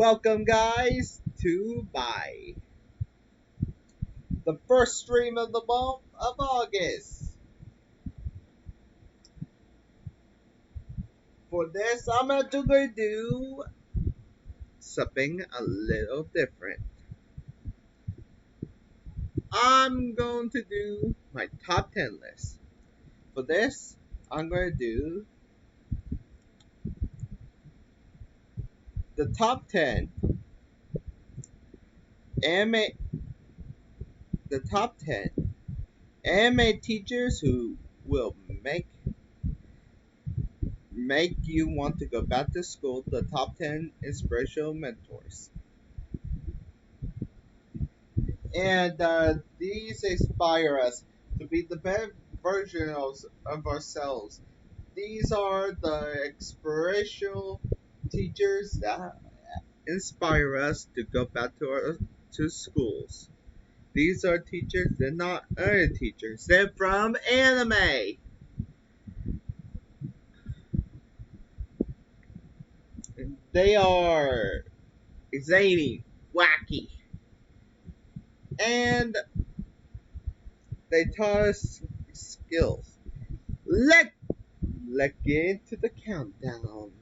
Welcome, guys, to the first stream of the month of August. For this, I'm going to do something a little different. I'm going to do my top 10 list. For this, I'm going to do the top 10 anime, the top 10 anime teachers who will make you want to go back to school, the top 10 inspirational mentors. And these inspire us to be the best version of ourselves. These are the inspirational teachers that inspire us to go back to schools. These are teachers, they're not other teachers. They're from anime. They are zany, wacky, and they taught us skills. Let's get into the countdown.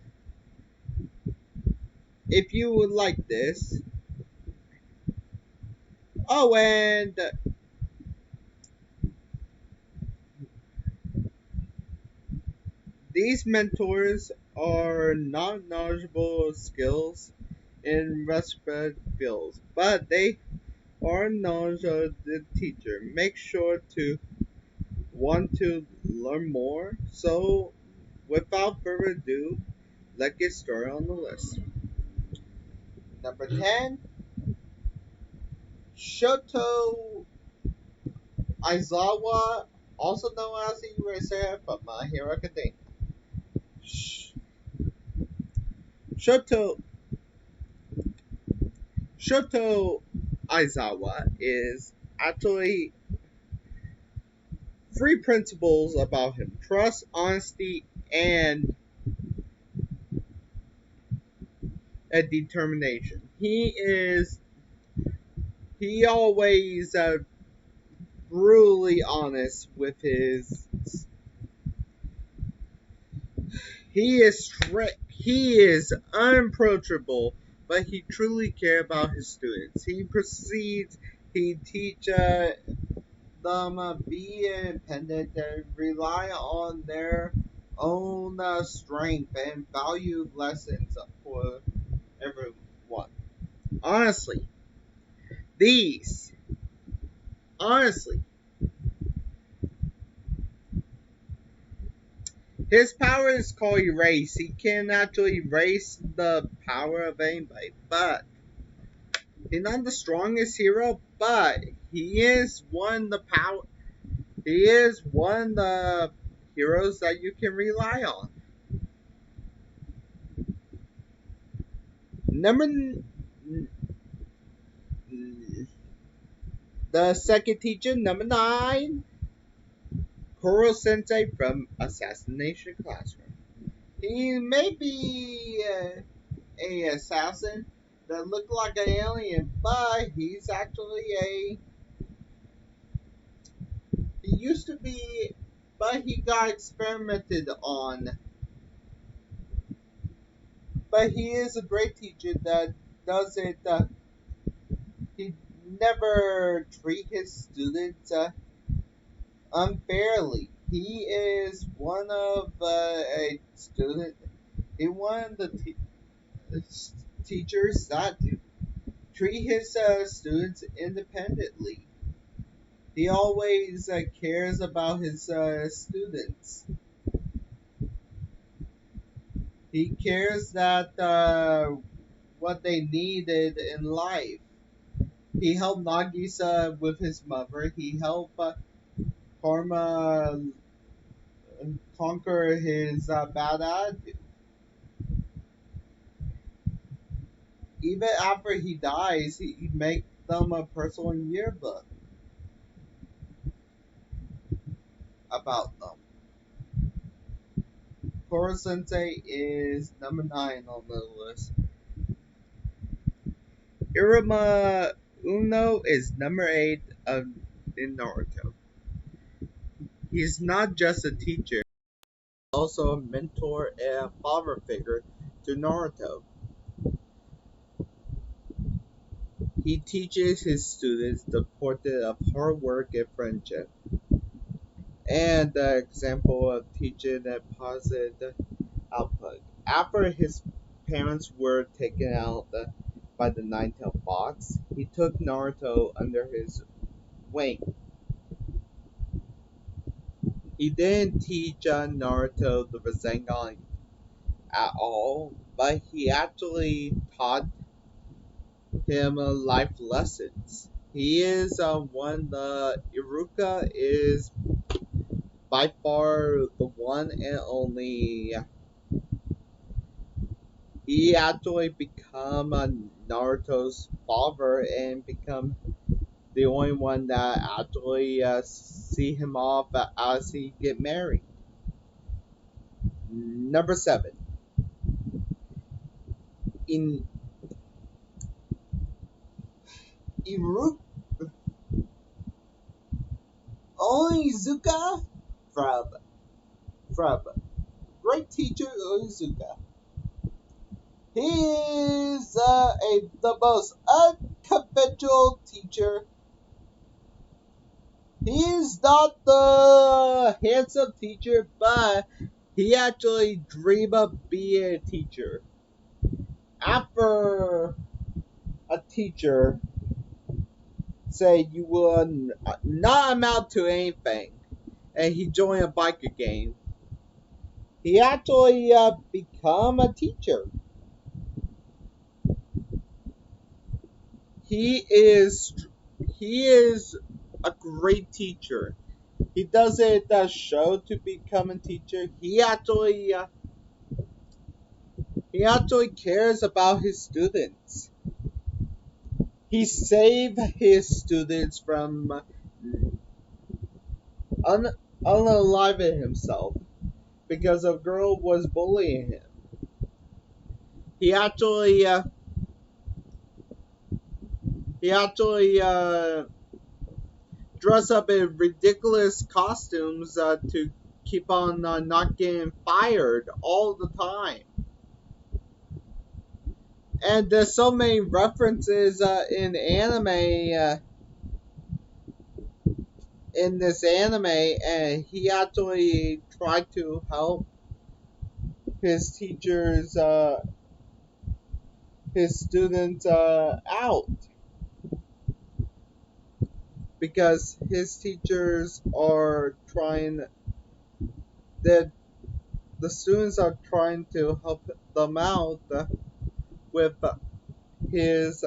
If you would like this. Oh, and these mentors are not knowledgeable skills in respect fields, but they are knowledge of the teacher. Make sure to want to learn more. So, without further ado, let's get started on the list. Number 10, Shoto Aizawa, also known as the Reze from My Hero Academia. Shoto Aizawa is actually three principles about him: trust, honesty, and a determination. He always brutally honest with his. He is strict. He is unapproachable, but he truly cares about his students. He proceeds. He teach them be independent and rely on their own strength and value lessons for everyone. Honestly, these honestly his power is called erase. He can actually erase the power of anybody, but he's not the strongest hero, but he is one of the heroes that you can rely on. The second teacher, number 9, Koro Sensei from Assassination Classroom. He may be a assassin that looked like an alien, but he's actually he used to be, but he got experimented on. But he is a great teacher that does it. He never treat his students unfairly. He is one of a student. He one of the teachers that treat his students independently. He always cares about his students. He cares that what they needed in life. He helped Nagisa with his mother. He helped Karma conquer his bad attitude. Even after he dies, he makes them a personal yearbook about them. Koro Sensei is number 9 on the list. Iruma Uno is number 8 in Naruto. He's not just a teacher, also a mentor and father figure to Naruto. He teaches his students the importance of hard work and friendship, and the example of teaching a positive output. After his parents were taken out by the Nine-Tailed Fox, he took Naruto under his wing. He didn't teach Naruto the Rasengan at all, but he actually taught him life lessons. He is one the Iruka is by far the one and only. He actually become Naruto's father and become the only one that actually see him off as he get married. Number 7. In Iruka Onizuka from from great teacher Onizuka. He is the most unconventional teacher. He is not the handsome teacher, but he actually dreamed of being a teacher. After a teacher say you will not amount to anything, and he joined a biker gang, he actually become a teacher. He is he is a great teacher. He doesn't show to become a teacher. He actually cares about his students. He saved his students from un- unaliving himself because a girl was bullying him. He actually dress up in ridiculous costumes to keep on not getting fired all the time. And there's so many references in this anime, and he actually tried to help his teachers, his students out because his teachers are trying that the students are trying to help them out with his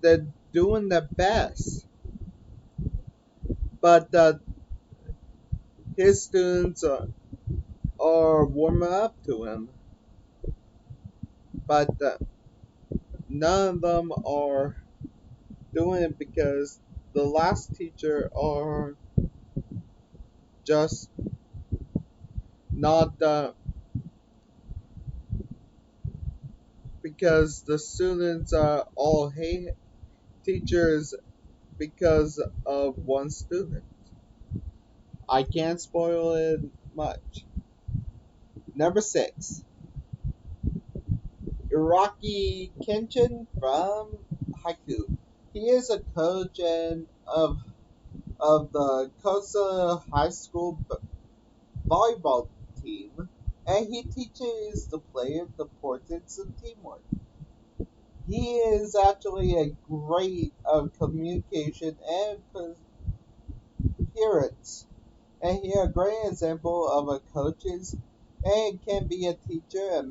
they're doing their best, but his students are warming up to him, but none of them are doing it because the last teacher are just not because the students all hate teachers because of one student. I can't spoil it much. Number 6. Iraqi Kenshin from Haiku. He is a coach of the Kosa High School volleyball team, and he teaches the players the importance of teamwork. He is actually a great communication and appearance, and he a great example of a coaches and can be a teacher and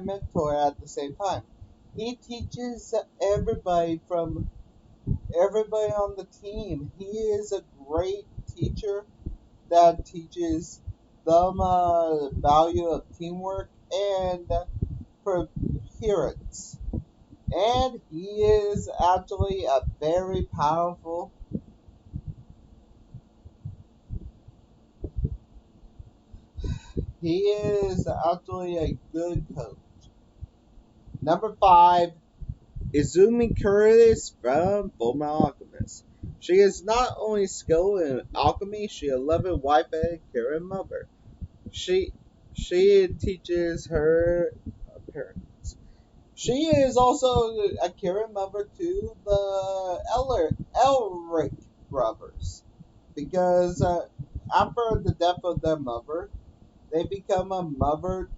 mentor at the same time. He teaches everybody on the team. He is a great teacher that teaches them value of teamwork and perseverance. And he is actually a very powerful. He is actually a good coach. Number 5, Izumi Curtis from Fullmetal Alchemist. She is not only skilled in alchemy, she is a loving wife and caring mother. She she teaches her parents. She is also a caring mother to the Elric brothers because after the death of their mother, they become a mother.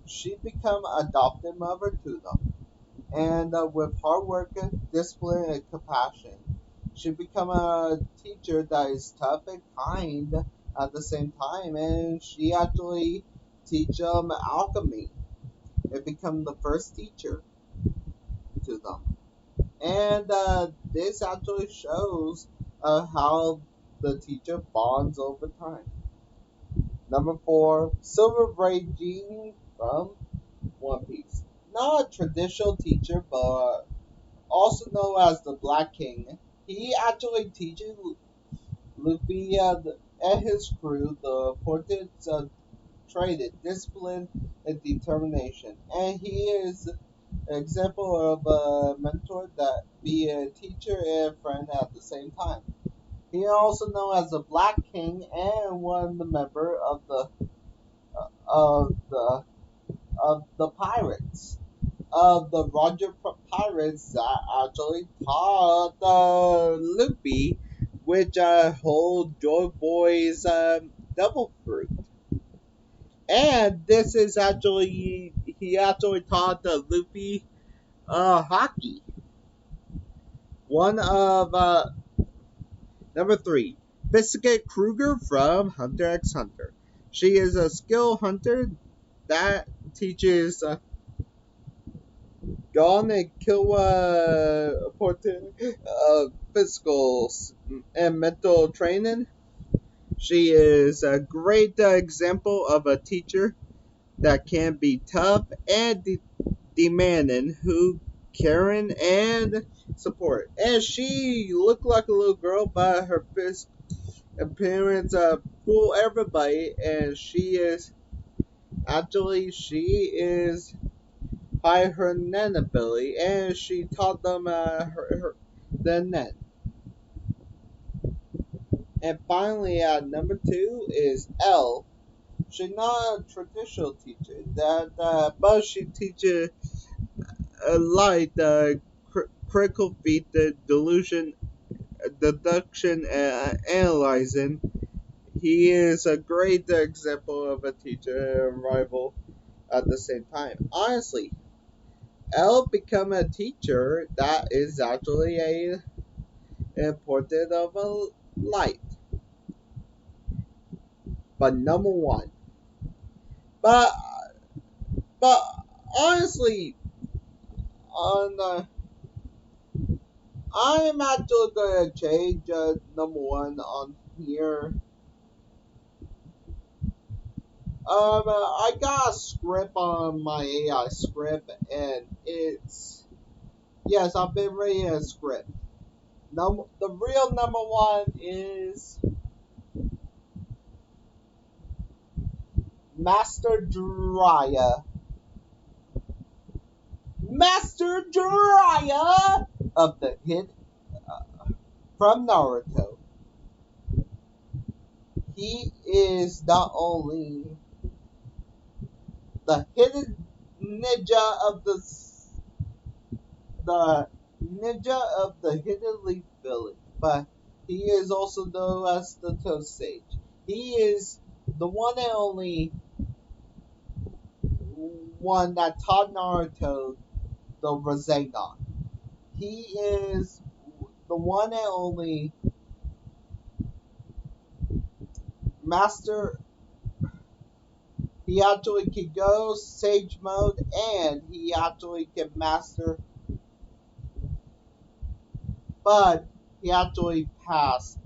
She become adopted mother to them, and with hard work, discipline, and compassion, she become a teacher that is tough and kind at the same time, and she actually teach them alchemy and become the first teacher to them. And this actually shows how the teacher bonds over time. Number 4, Silver Braid Genie from One Piece. Not a traditional teacher, but also known as the Black King. He actually teaches Luffy and his crew the importance of training, discipline, and determination. And he is an example of a mentor that be a teacher and friend at the same time. He is also known as the Black King and one of the member of the of the pirates of the Roger Pirates that actually taught Luffy which hold Joy Boy's double fruit. And this is actually he actually taught Luffy hockey. One of Number 3, Biscuit Kruger from Hunter x Hunter. She is a skilled hunter that teaches Gon and Killua important physical and mental training. She is a great example of a teacher that can be tough and demanding, who caring and support. And she looked like a little girl, but her appearance fool everybody. And she is by her Nen ability, and she taught them the Nen. And finally, at number 2 is L. She's not a traditional teacher, but she teaches a light critical feat, the delusion, deduction, and analyzing. He is a great example of a teacher and rival at the same time. Honestly, L become a teacher that is actually a important of a light, but number 1. But but honestly, on I'm actually gonna change number 1 on here. I got a script on my AI script, and it's yes, I've been reading a script. The real number 1 is Master Jiraiya. Master Jiraiya of the hit from Naruto. He is not only the hidden ninja of the ninja of the Hidden Leaf Village, but he is also known as the Toad Sage. He is the one and only one that taught Naruto the Rasengan. He is the one and only master. He actually can go Sage mode, and he actually can master, but he actually passed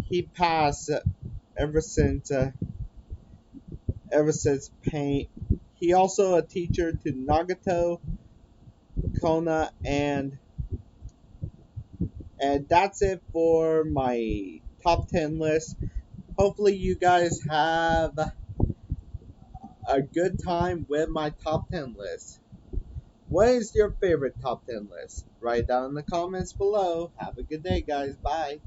he passed ever since paint. He also a teacher to Nagato, Kona, and that's it for my top 10 list. Hopefully you guys have a good time with my top 10 list. What is your favorite top 10 list? Write down in the comments below. Have a good day, guys. Bye.